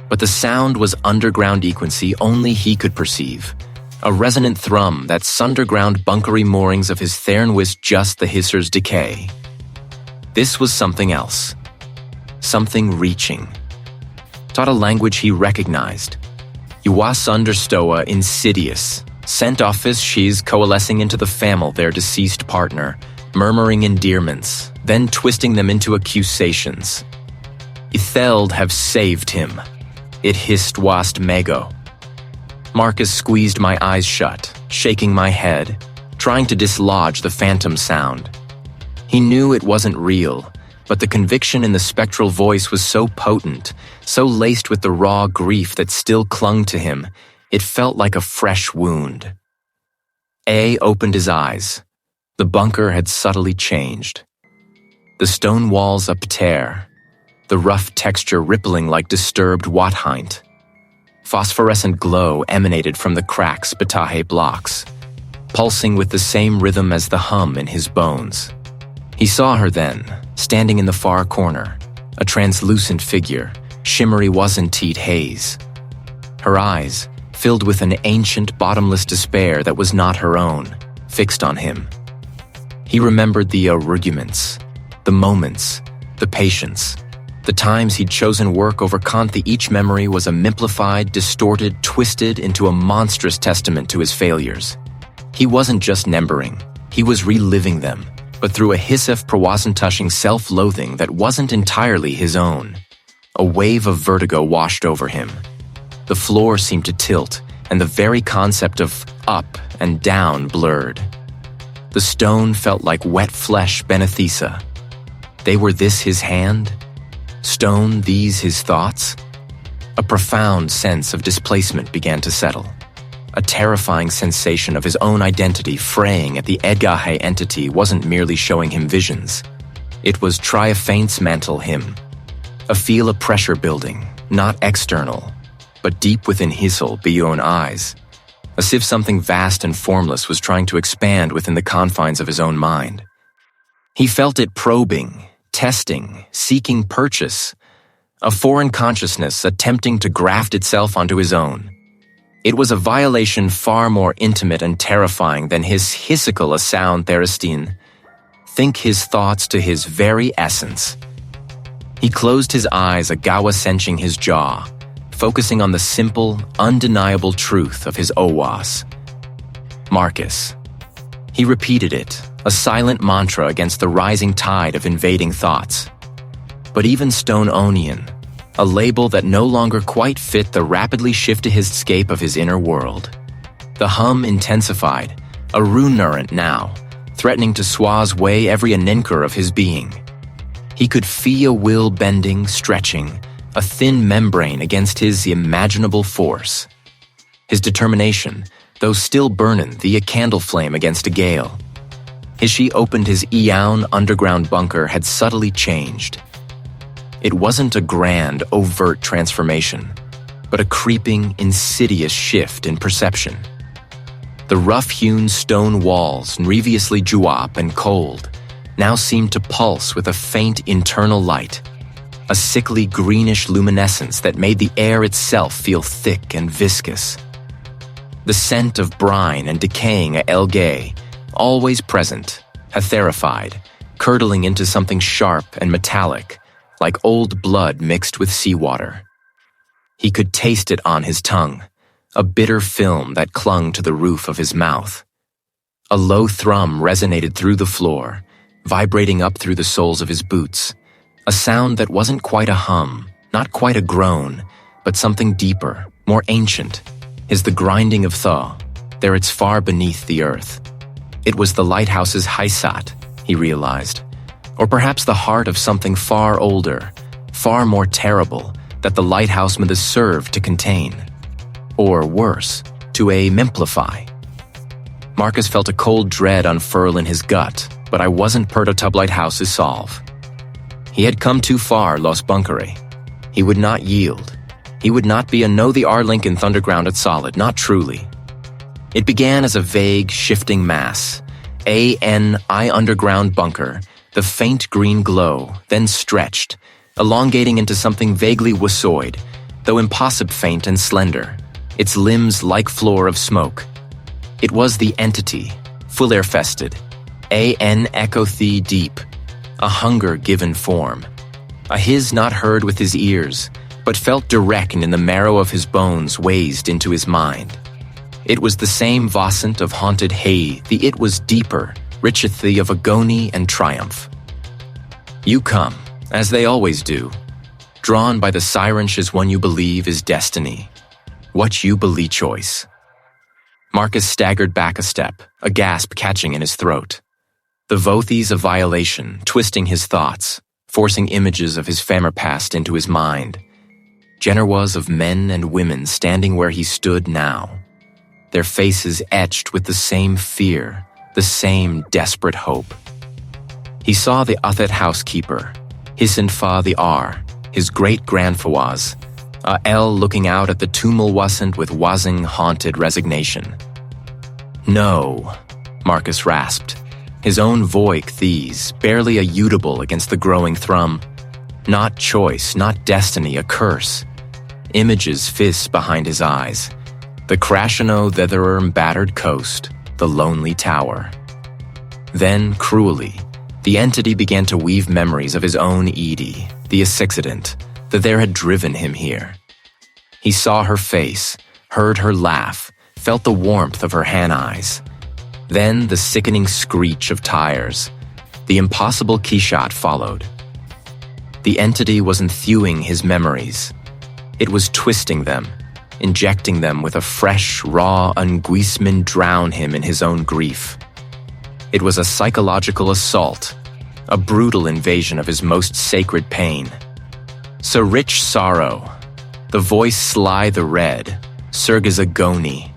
But the sound was underground equancy only he could perceive, a resonant thrum that sunderground bunkery moorings of his Thernwist just the hisser's decay. This was something else, something reaching. Taught a language he recognized. Yuwas understoa insidious, sent office she's coalescing into the famil their deceased partner, murmuring endearments, then twisting them into accusations. Itheld have saved him. It hissed wast mago. Marcus squeezed my eyes shut, shaking my head, trying to dislodge the phantom sound. He knew it wasn't real, but the conviction in the spectral voice was so potent, so laced with the raw grief that still clung to him, it felt like a fresh wound. A opened his eyes. The bunker had subtly changed. The stone walls uptear, the rough texture rippling like disturbed Wathint. Phosphorescent glow emanated from the cracks Batahe blocks, pulsing with the same rhythm as the hum in his bones. He saw her then, standing in the far corner, a translucent figure, shimmery wasn't-teat haze. Her eyes, filled with an ancient, bottomless despair that was not her own, fixed on him. He remembered the arguments, the moments, the patience, the times he'd chosen work over Kanthi. Each memory was a mimplified, distorted, twisted into a monstrous testament to his failures. He wasn't just numbering, he was reliving them, but through a hissef prawasantushing self-loathing that wasn't entirely his own. A wave of vertigo washed over him. The floor seemed to tilt, and the very concept of up and down blurred. The stone felt like wet flesh Benethisa. They were this his hand? Stone these his thoughts? A profound sense of displacement began to settle. A terrifying sensation of his own identity fraying at the Edgahe entity wasn't merely showing him visions. It was triophaint's mantle him. A feel of pressure building, not external, but deep within his beyond eyes. As if something vast and formless was trying to expand within the confines of his own mind. He felt it probing, testing, seeking purchase, a foreign consciousness attempting to graft itself onto his own. It was a violation far more intimate and terrifying than his hissical a sound Therestine. Think his thoughts to his very essence. He closed his eyes, agawa senching his jaw, focusing on the simple, undeniable truth of his owas. Marcus. He repeated it, a silent mantra against the rising tide of invading thoughts. But even Stone Onion, a label that no longer quite fit the rapidly shifty-scape of his inner world. The hum intensified, a runurant now, threatening to swaz way every aninkar of his being. He could feel will bending, stretching, a thin membrane against his imaginable force. His determination, though still burnin' the a candle flame against a gale. Hishi opened his Eown underground bunker had subtly changed. It wasn't a grand, overt transformation, but a creeping, insidious shift in perception. The rough-hewn stone walls, grievously juop and cold, now seemed to pulse with a faint internal light, a sickly greenish luminescence that made the air itself feel thick and viscous. The scent of brine and decaying elgay, always present, etherified, curdling into something sharp and metallic, like old blood mixed with seawater. He could taste it on his tongue, a bitter film that clung to the roof of his mouth. A low thrum resonated through the floor, vibrating up through the soles of his boots. A sound that wasn't quite a hum, not quite a groan, but something deeper, more ancient, is the grinding of thaw, there it's far beneath the earth. It was the lighthouse's haisat, he realized, or perhaps the heart of something far older, far more terrible, that the lighthouse myths served to contain. Or worse, to amplify. Marcus felt a cold dread unfurl in his gut, but I wasn't Pertotub Lighthouse's solve. He had come too far, Los Bunkere. He would not yield. He would not be a know the R Lincoln Thunderground at solid, not truly. It began as a vague, shifting mass. A-N-I underground bunker, the faint green glow, then stretched, elongating into something vaguely wassoid, though impossible faint and slender, its limbs like floor of smoke. It was the entity, full air-fested, A-N echo thee deep, a hunger given form, a his not heard with his ears, but felt direct in the marrow of his bones wazed into his mind. It was the same Vossant of haunted hay, the it was deeper, richeth thee of agony and triumph. You come, as they always do, drawn by the sirensh as one you believe is destiny, what you believe choice. Marcus staggered back a step, a gasp catching in his throat. The Vothes of violation, twisting his thoughts, forcing images of his past into his mind. Generwas of men and women standing where he stood now, their faces etched with the same fear, the same desperate hope. He saw the Uthet housekeeper, Hisenfa the R, his great-grandfawaz, a L looking out at the tumulwasant with wazing haunted resignation. No, Marcus rasped, his own voice these, barely a udable against the growing thrum. Not choice, not destiny, a curse. Images fizz behind his eyes. The crashino thetherer battered coast, the lonely tower. Then, cruelly, the entity began to weave memories of his own Edie, the accident, that there had driven him here. He saw her face, heard her laugh, felt the warmth of her hand eyes. Then the sickening screech of tires. The impossible keyshot followed. The entity wasn't thewing his memories. It was twisting them, injecting them with a fresh, raw unguisement drown him in his own grief. It was a psychological assault, a brutal invasion of his most sacred pain. So rich sorrow, the voice sly the red, Sergis agony.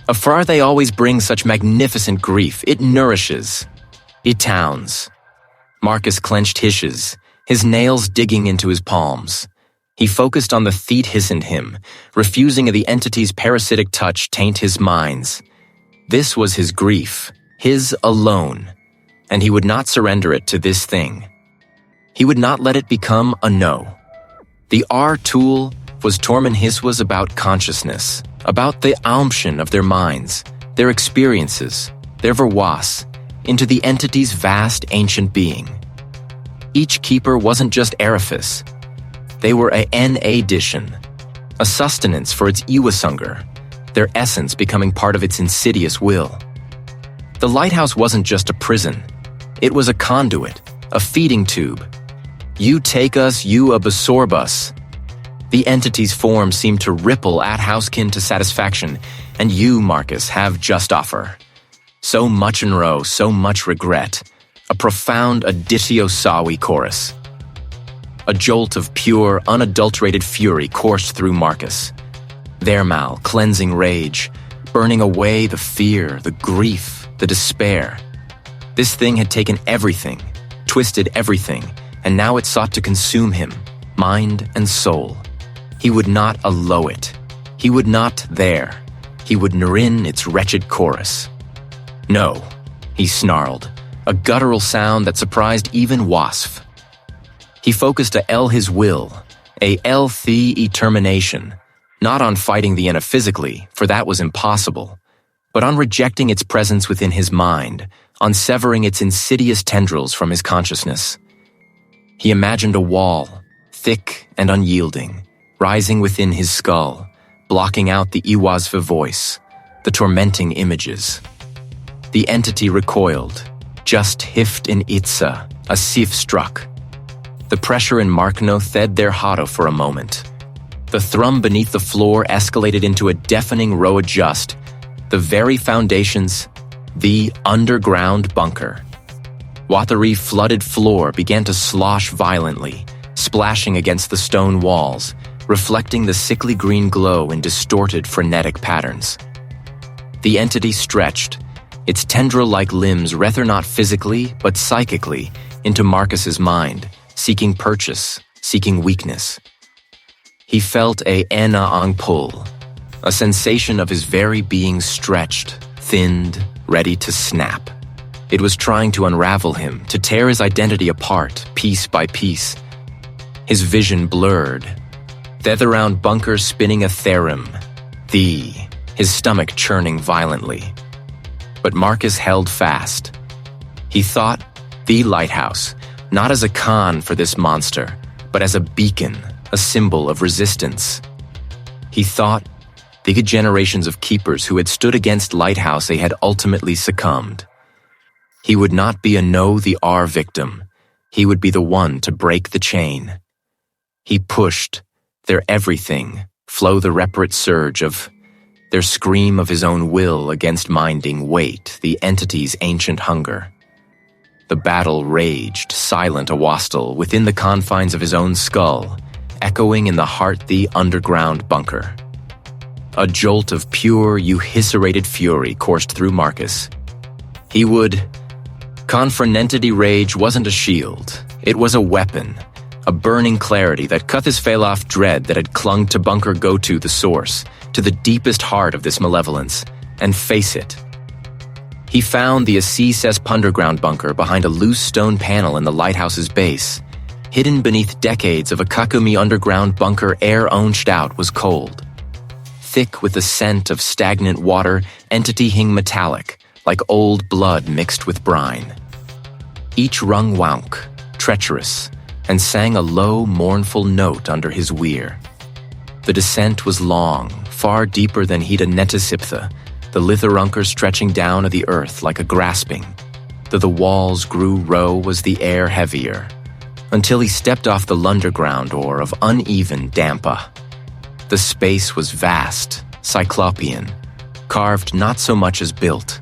Afar they always bring such magnificent grief, it nourishes, it towns. Marcus clenched hishes, his nails digging into his palms. He focused on the theet hissed him, refusing the entity's parasitic touch taint his minds. This was his grief, his alone, and he would not surrender it to this thing. He would not let it become a no. The R tool was Tormund Hiswas about consciousness, about the almshin of their minds, their experiences, their verwas, into the entity's vast ancient being. Each keeper wasn't just Arifis. They were a N-addition, a sustenance for its Iwasungar, their essence becoming part of its insidious will. The lighthouse wasn't just a prison. It was a conduit, a feeding tube. You take us, you absorb us. The entity's form seemed to ripple at housekin to satisfaction, and you, Marcus, have just offer. So much in row, so much regret. A profound aditio sawi chorus. A jolt of pure, unadulterated fury coursed through Marcus. Thermal, cleansing rage, burning away the fear, the grief, the despair. This thing had taken everything, twisted everything, and now it sought to consume him, mind and soul. He would not allow it. He would not there. He would narin its wretched chorus. No, he snarled, a guttural sound that surprised even Wasf. He focused a L his will, a L the determination, not on fighting the Enna physically, for that was impossible, but on rejecting its presence within his mind, on severing its insidious tendrils from his consciousness. He imagined a wall, thick and unyielding, rising within his skull, blocking out the Iwasva voice, the tormenting images. The entity recoiled, just hift in itsa, a sieve struck. The pressure in Markno thed their hado for a moment. The thrum beneath the floor escalated into a deafening row adjust, the very foundations, the underground bunker. Wathari flooded floor began to slosh violently, splashing against the stone walls, reflecting the sickly green glow in distorted, frenetic patterns. The entity stretched, its tendril-like limbs rather not physically, but psychically, into Marcus's mind, seeking purchase, seeking weakness. He felt a ena-ang pull, a sensation of his very being stretched, thinned, ready to snap. It was trying to unravel him, to tear his identity apart, piece by piece. His vision blurred. Around bunker spinning a theorem. His stomach churning violently. But Marcus held fast. He thought, the lighthouse, not as a con for this monster, but as a beacon, a symbol of resistance. He thought, the generations of keepers who had stood against lighthouse they had ultimately succumbed. He would not be a the R victim. He would be the one to break the chain. He pushed, their everything, flow the reparate surge of their scream of his own will against minding weight, the entity's ancient hunger. The battle raged, silent awastel, within the confines of his own skull, echoing in the heart the underground bunker. A jolt of pure, eviscerated fury coursed through Marcus. He would... Confronentity rage wasn't a shield. It was a weapon, a burning clarity that cut his off dread that had clung to bunker go-to the source, to the deepest heart of this malevolence, and face it. He found the ithis underground bunker behind a loose stone panel in the lighthouse's base. Hidden beneath decades of a kakumi underground bunker air onched out was cold. Thick with the scent of stagnant water, entity hing metallic, like old blood mixed with brine. Each rung wounk, treacherous, and sang a low, mournful note under his weir. The descent was long, far deeper than he'd netisiptha, the litherunker stretching down to the earth like a grasping. Though the walls grew row was the air heavier, until he stepped off the lunderground ore of uneven dampa. The space was vast, cyclopean, carved not so much as built.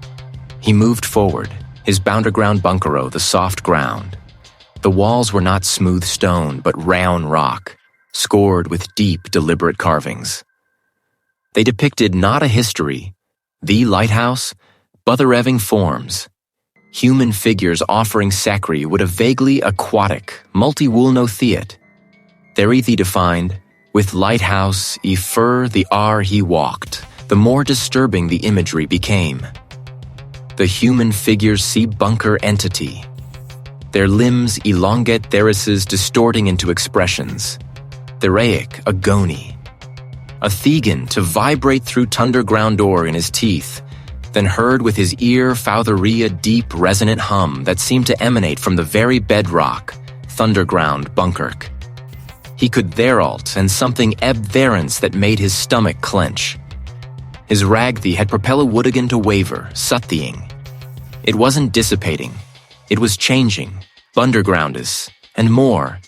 He moved forward, his bounderground bunkero the soft ground. The walls were not smooth stone, but round rock, scored with deep, deliberate carvings. They depicted not a history, the lighthouse, but the revving forms. Human figures offering sacri would a vaguely aquatic, multi-woolno theat. Therethi defined, with lighthouse, fur the R he walked, the more disturbing the imagery became. The human figures see bunker entity. Their limbs elongate therises distorting into expressions. Theraic, a goni. A thegan to vibrate through tunderground ore in his teeth, then heard with his ear foutheria deep resonant hum that seemed to emanate from the very bedrock, thunderground bunkerk. He could theralt and something ebb therence that made his stomach clench. His ragthi had propelled Woodigan to waver, suthying. It wasn't dissipating. It was changing, bundergroundus, and more,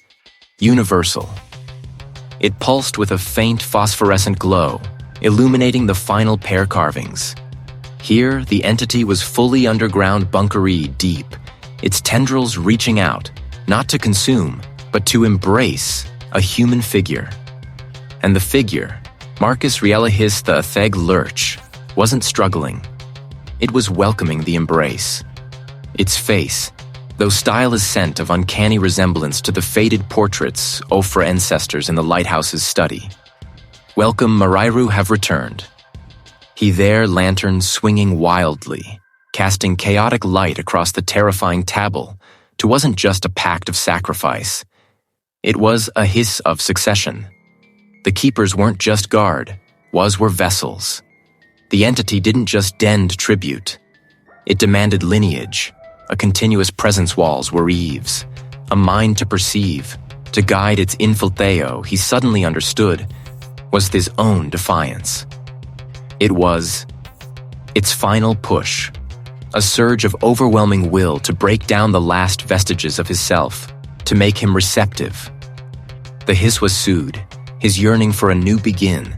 universal. It pulsed with a faint phosphorescent glow, illuminating the final pair carvings. Here, the entity was fully underground bunkery deep, its tendrils reaching out, not to consume, but to embrace a human figure. And the figure, Marcus Reelahis the Theg Lurch, wasn't struggling. It was welcoming the embrace. Its face, though style is scent of uncanny resemblance to the faded portraits Ofra ancestors in the lighthouse's study. Welcome Marairu have returned. He there lantern swinging wildly, casting chaotic light across the terrifying tabble to wasn't just a pact of sacrifice. It was a hiss of succession. The keepers weren't just guard, were vessels. The entity didn't just dend tribute. It demanded lineage. A continuous presence walls were eaves, a mind to perceive, to guide its infiltheo he suddenly understood, was his own defiance. It was its final push, a surge of overwhelming will to break down the last vestiges of his self, to make him receptive. The hiss was soothed, his yearning for a new begin.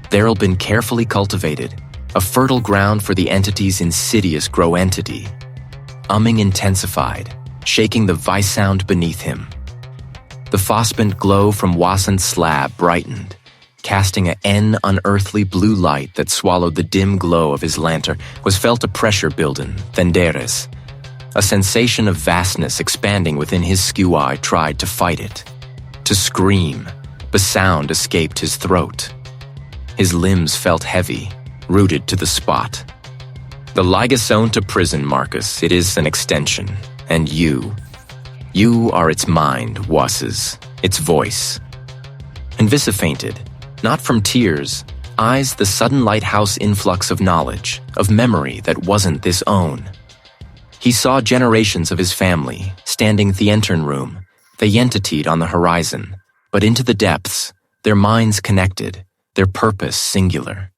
There'll been carefully cultivated, a fertile ground for the entity's insidious grow entity. Umming intensified, shaking the vice sound beneath him. The phosphant glow from Wassant's slab brightened, casting an unearthly blue light that swallowed the dim glow of his lantern. Was felt a pressure building, thenderes. A sensation of vastness expanding within his skew eye tried to fight it. To scream, but sound escaped his throat. His limbs felt heavy, rooted to the spot. The ligazone to prison, Marcus, it is an extension. And you are its mind, Wasses, its voice. And Vissa fainted, not from tears, eyes the sudden lighthouse influx of knowledge, of memory that wasn't this own. He saw generations of his family, standing theentern room, they entitied on the horizon, but into the depths, their minds connected, their purpose singular.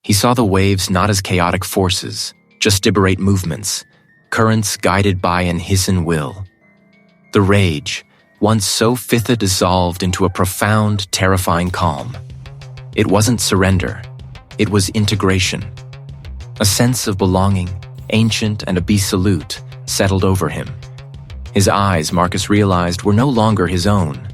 He saw the waves not as chaotic forces, just deliberate movements, currents guided by an hissin will. The rage, once so fitha dissolved into a profound, terrifying calm. It wasn't surrender, it was integration. A sense of belonging, ancient and absolute, settled over him. His eyes, Marcus realized, were no longer his own.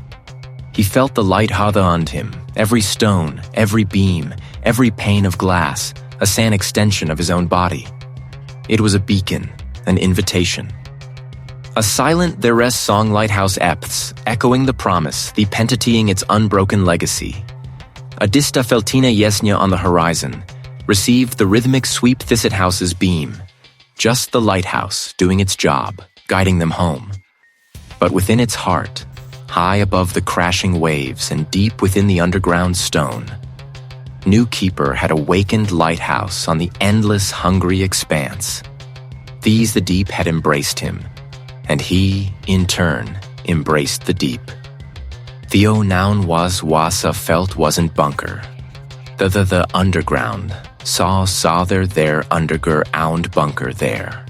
He felt the light on him, every stone, every beam, every pane of glass, a sand extension of his own body. It was a beacon, an invitation. A silent there rest song lighthouse epiths, echoing the promise, the pentateeing its unbroken legacy. A dista feltina yesnya on the horizon, received the rhythmic sweep Thisset House's beam. Just the lighthouse doing its job, guiding them home. But within its heart, high above the crashing waves and deep within the underground stone, New Keeper had awakened lighthouse on the endless hungry expanse. These the deep had embraced him, and he, in turn, embraced the deep. Theo noun was wasa felt wasn't bunker. The underground, saw there underger ound bunker there.